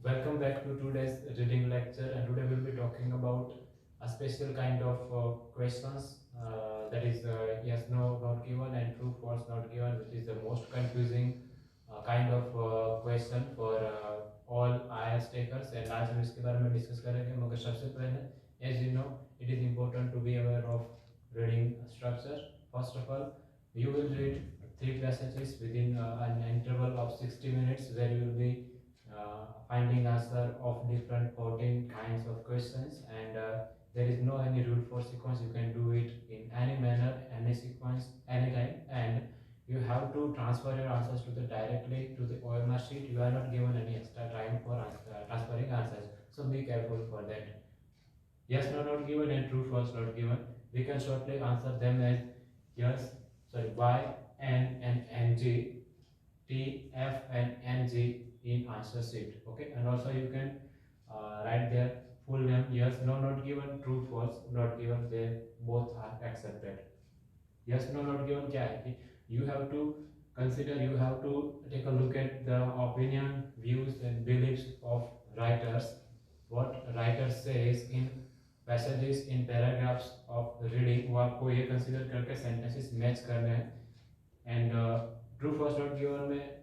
Welcome back to today's reading lecture, and today we'll be talking about a special kind of questions that is yes, no, not given, and true, false, not given, which is the most confusing kind of question for all IELTS takers. And आज हम इसके बारे में discuss करेंगे मगर सबसे पहले as you know it is important to be aware of reading structure. First of all, you will read three passages within an interval of 60 minutes where you will be finding answer of different 14 kinds of questions, and there is no any rule for sequence. You can do it in any manner, any sequence, anytime, and you have to transfer your answers to the directly to the OMR sheet. You are not given any extra time for transferring answers, so be careful for that. Yes, no, not given, and true, false, not given. We can shortly answer them as yes, sorry, Y, N, and NG, T, F, and NG in answer sheet. Okay, and also you can write their full name. Yes, no, not given, true, false, not given. They both are accepted. Yes, no, not given क्या है कि you have to consider, you have to take a look at the opinion, views, and beliefs of writers. What writer says in passages, in paragraphs of reading, वो आपको ये consider करके sentences match करने हैं. And true false not given में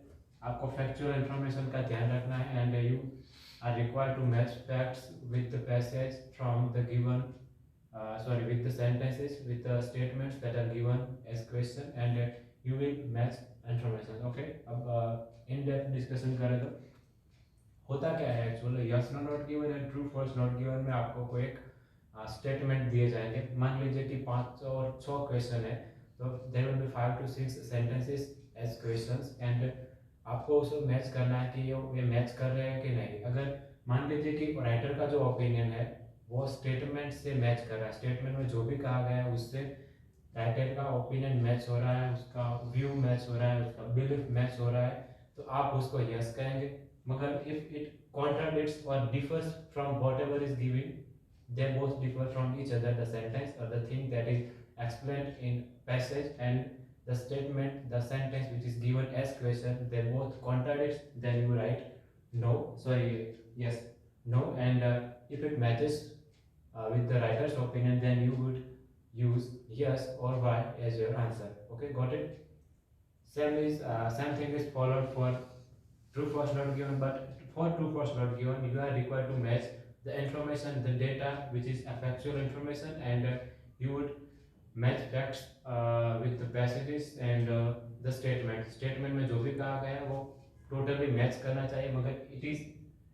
आपको factual information का ध्यान रखना है, and you are required to match facts with the passage from the given with the sentences, with the statements that are given as question, and you will match information. Okay, अब in depth discussion करें तो होता क्या है actually. Yes no not given and true false not given में आपको कोई एक स्टेटमेंट दिए जाएंगे. मान लीजिए कि 5 और 6 क्वेश्चन है, तो there will be 5 to 6 sentences as questions, and आपको उसे मैच करना है कि ये मैच कर रहे हैं कि नहीं. अगर मान लीजिए कि राइटर का जो ओपिनियन है वो स्टेटमेंट से मैच कर रहा है, स्टेटमेंट में जो भी कहा गया है उससे राइटर का ओपिनियन मैच हो रहा है, उसका व्यू मैच हो रहा है, उसका बिलीफ मैच हो रहा है, तो आप उसको यस कहेंगे. मगर if it contradicts or differs from whatever is given, they both differ from each other, the sentence or the thing that is explained in passage and the statement, the sentence which is given as question, they both contradicts, then you write no, sorry, yes, no, and if it matches with the writer's opinion, then you would use yes or y as your answer. Okay, got it. Same thing is followed for true false not given, but for true false not given you are required to match the information, the data which is a factual information, and you would match facts with the passages and the statement में जो भी कहा गया है वो totally match करना चाहिए, मगर it is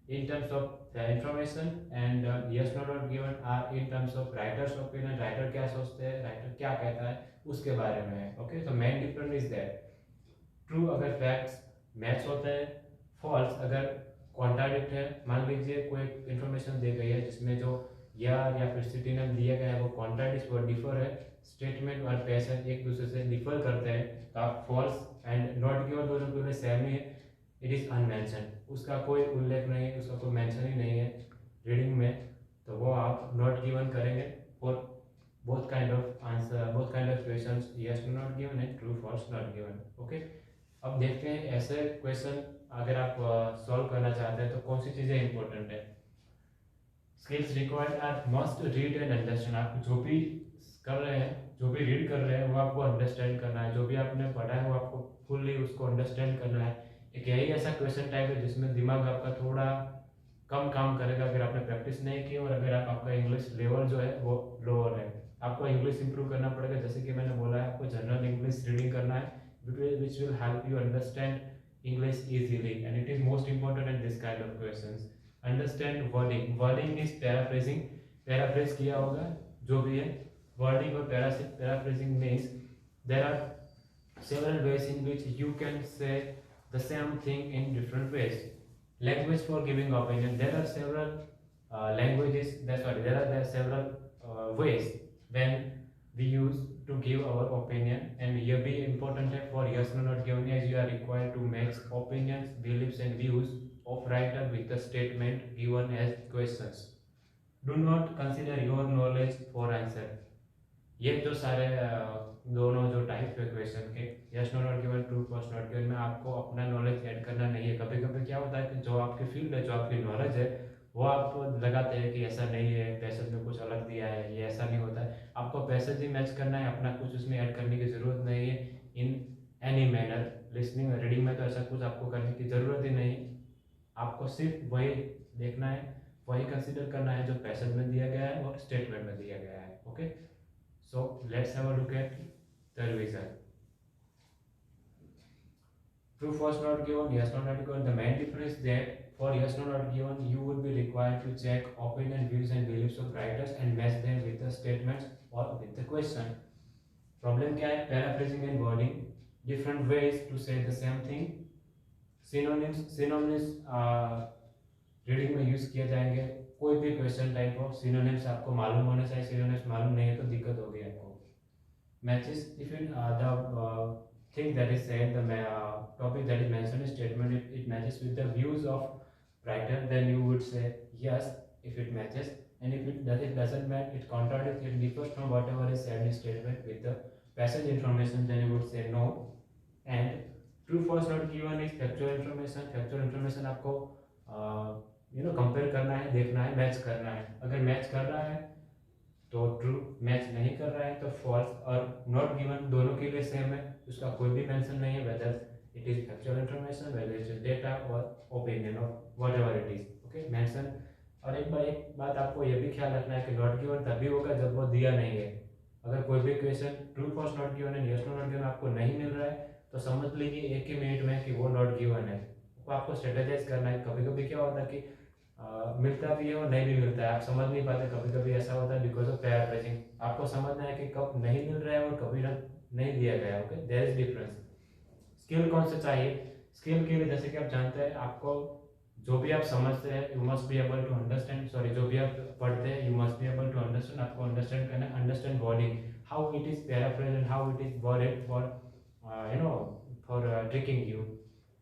in terms of the information, and yes no not given are in terms of writer's opinion. writer क्या सोचते हैं, writer क्या कहता है उसके बारे में है. Okay, so main difference is that true अगर फैक्ट्स मैच होते हैं, फॉल्स अगर कॉन्ट्राडिक्ट है. मान लीजिए कोई इन्फॉर्मेशन दी गई है जिसमें जो या फिर सिटी नेम दिया गया है वो कॉन्ट्राडिक्ट और डिफर है, स्टेटमेंट और पैसेज एक दूसरे से डिफर करते हैं, तो आप फॉल्स एंड नॉट गिवन दोनों पूरे सेम ही है. इट इज़ अनमेंशन, उसका कोई उल्लेख नहीं है, उसका कोई मेंशन ही नहीं है रीडिंग में, तो वो आप नॉट गिवन करेंगे for both kind of answer, both kind of questions, yes no not given and true false not given. Okay, अब देखते हैं ऐसे क्वेश्चन अगर आप सॉल्व करना चाहते हैं तो कौन सी चीज़ें इंपॉर्टेंट है. Skills required are must read and understand. आप जो भी कर रहे हैं, जो भी रीड कर रहे हैं वो आपको अंडरस्टैंड करना है, जो भी आपने पढ़ा है वो आपको फुल्ली उसको अंडरस्टैंड करना है. एक यही ऐसा क्वेश्चन टाइप है जिसमें दिमाग आपका थोड़ा कम काम करेगा अगर आपने प्रैक्टिस नहीं की और अगर आपका इंग्लिश लेवल जो है वो लोअर है. आपको इंग्लिश इंप्रूव करना पड़ेगा, जैसे कि मैंने बोला है आपको जनरल इंग्लिश रीडिंग करना है which will help you understand English easily, and it is most important in this kind of questions. Understand wording. Wording is paraphrasing. Paraphrase किया होगा जो भी है. Wording और paraphrasing means there are several ways in which you can say the same thing in different ways. Language for giving opinion. There are several languages. There are several ways when we use to give our opinion, and ये भी important है for yes no not given, as you are required to match opinions, beliefs and views of writer with the statement given as questions. Do not consider your knowledge for answer. ये जो सारे दोनों जो type है question के, yes no not given, true false not given में आपको अपना नॉलेज ऐड करना नहीं है। कभी कभी क्या होता है कि जो आपकी फील्ड है, जो आपकी नॉलेज है, वो आप लगाते हैं कि ऐसा नहीं है, पैसेज में कुछ अलग दिया है, ये ऐसा नहीं होता है। आपको पैसेज ही मैच करना है, अपना कुछ उसमें ऐड करने की ज़रूरत नहीं है इन एनी मैनर। लिसनिंग और रीडिंग में तो ऐसा कुछ आपको करने की ज़रूरत ही नहीं। आपको सिर्फ वही देखना है, वही कंसिडर करना है जो पैसेज में दिया गया है और स्टेटमेंट में दिया गया है। Okay, so let's have a look at the revision. True, false, not given, yes, no, not given. The main difference is that for yes, no, not given, you would be required to check opinion, views, and beliefs of writers and match them with the statements or with the question. Problem क्या है? Paraphrasing and wording, different ways to say the same thing. Synonyms reading में use किए जाएंगे। कोई भी question type हो, synonyms आपको मालूम होना चाहिए। सिनोनिम्स मालूम नहीं है तो दिक्कत होगी आपको। Matches, if in the thing that is said, the topic that is mentioned in statement, if it matches with the views of writer, then you would say yes if it matches, and if it doesn't match, it contradicts, it differs from whatever is said in statement with the passage information, then you would say no. And true false not given is factual information। factual information आपको compare करना है, देखना है, match करना है। अगर match कर रहा है तो ट्रू, मैच नहीं कर रहा है तो फॉल्स। और नॉट गिवन दोनों के लिए सेम है, उसका कोई भी मेंशन नहीं है, whether it is factual information, whether it is data और opinion of whatever it is. Okay, mention. और एक बात आपको ये भी ख्याल रखना है कि नॉट गिवन तभी होगा जब वो दिया नहीं है। अगर कोई भी question true false not given and yes no not given आपको नहीं मिल रहा है तो समझ लीजिए एक ही मिनट में कि वो नॉट गिवन है। तो आपको स्ट्रेटेजाइज करना है। कभी कभी क्या होता है कि मिलता भी है और नहीं भी मिलता है, आप समझ नहीं पाते। कभी कभी ऐसा होता है बिकॉज ऑफ पैराफ्रेजिंग। आपको समझना है कि कब नहीं मिल रहा है और कभी नहीं दिया गया है। Okay, there is difference. Skill कौन सा चाहिए? स्किल के लिए जैसे कि आप जानते हैं, आपको जो भी आप समझते हैं you must be able to understand, sorry जो भी आप पढ़ते हैं you must be able to understand. आपको अंडरस्टैंड करना है, understand wording, how it is paraphrase and how it is worded for for tricking you.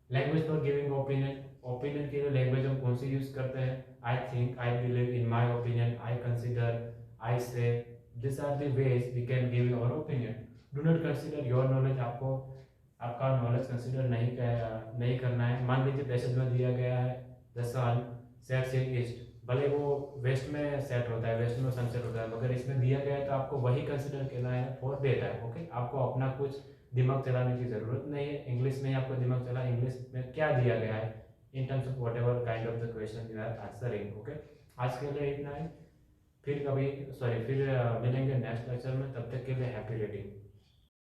Language for giving opinion, opinion के लिए लैंग्वेज हम कौन सी यूज करते हैं? I think, I believe, in my opinion, I consider, I say. This are the ways we can give your opinion. Do not consider your knowledge, आपको आपका knowledge consider नहीं करना है। मान लीजिए पैसेज में दिया गया है the sun sets in east, भले वो वेस्ट में सेट होता है, वेस्ट में सनसेट होता है, मगर इसमें दिया गया है तो आपको वही कंसिडर करना है फॉर डेटा। ओके, आपको अपना कुछ दिमाग चलाने की ज़रूरत नहीं है। इंग्लिश में आपको दिमाग चला, इंग्लिश में क्या दिया गया है in terms of whatever kind of the question you are answering. Okay, आज के लिए इतना ही। फिर मिलेंगे नेक्स्ट लेक्चर में। तब तक के लिए हैप्पी रीडिंग।